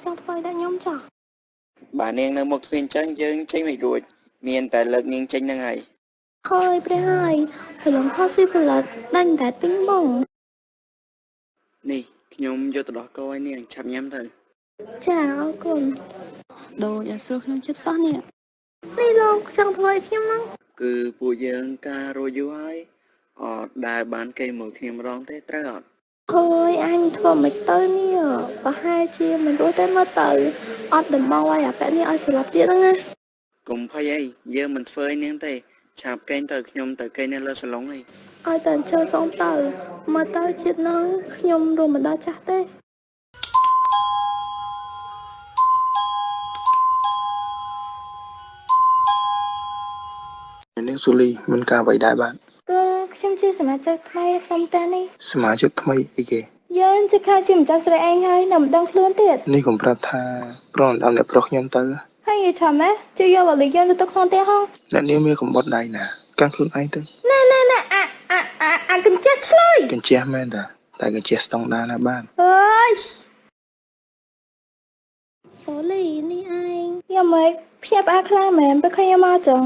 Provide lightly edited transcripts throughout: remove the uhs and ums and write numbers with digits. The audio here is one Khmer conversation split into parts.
Chẳng thôi đã nhóm chả. Bà nươngនៅមុខទ្វារចឹងយើងចេញមិនរួចមានតែលើកនាងចេញហ្នឹងហើយ Hơi bre hơi. Phải lòng khó suy phải lật. Đành đã tính bổng. នេះខ្ញុំយកទៅដោះគោឲ្យនាងឆាប់ញ៉ាំទៅ Chả áo cùng. Đồ giả sư không chết sót nè. Này lòng chẳng thôi khiêm lắm. គឺពួកយើងការរយូរហើយអត់ដែលបានគេមើលខ្ញុំម្ដងទេត្រូវអត់ Thôi anh thua mấy tơi nè. Có hai chia mình đối tới mất tờ. Ọt đừng bao quay à phải nè ơi sẽ lọc tiết đó nghe. កុំភ័យអីយើងមិនធ្វើឲ្យនាងទេឆាប់កេងទៅខ្ញុំទៅកេងនៅលើសាឡុងហើយ Ôi tần chơi con tờ. Mà tờ chết nó nhung rồi mà đó chắc thế. នាងស៊ូលីមិនការអ្វីដែរបាទ Cơ xem chia sẻ mà chơi thay không ta đi. សមាជិកថ្មីអីគេ យើងជាខាជាម្ចាស់ស្រីឯងហើយនៅម្ដងខ្លួនទៀត នេះកុំប្រាប់ថាប្រងដំអ្នកប្រុសខ្ញុំទៅ ហើយយីឆាម៉េះជួយយកវលីយើងទៅក្នុងផ្ទះហង អ្នកនាងមានកំបុតដៃណាកាន់ខ្លួនឯងទៅ ណែអាកញ្ចេះឆ្លើយក ញ្ជះមែនតាតែកញ្ជះស្តង់ដារណាបាទ អើយសូលីនេះឯងយ៉ាងម៉េចភៀបអាខ្លាំងមែនពេលឃើញយកមកចឹង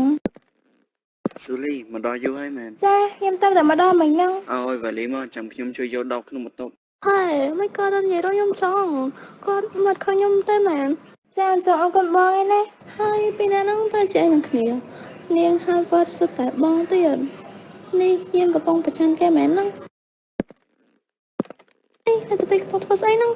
ស៊ូលីមកដល់យូរហើយមែន ចាខ្ញុំទៅតែម្ដងមិញហ្នឹង ឲ្យវ៉ាលីមកចាំខ្ញុំជួយយកដោកក្នុងបន្ទប់ ហើយមិនក៏ដល់និយាយដល់ខ្ញុំចង់គាត់មកឃើញខ្ញុំតែមែនចាចង់អរគុណបងឯណាហើយពីណាហ្នឹងទៅចេះនឹងគ្នានាងហៅគាត់សុទ្ធតែបងទៀតនេះយើងកំពុងប្រឆាំងគេមែនហ្នឹង Ê, là tụi bay không có giấy đâu.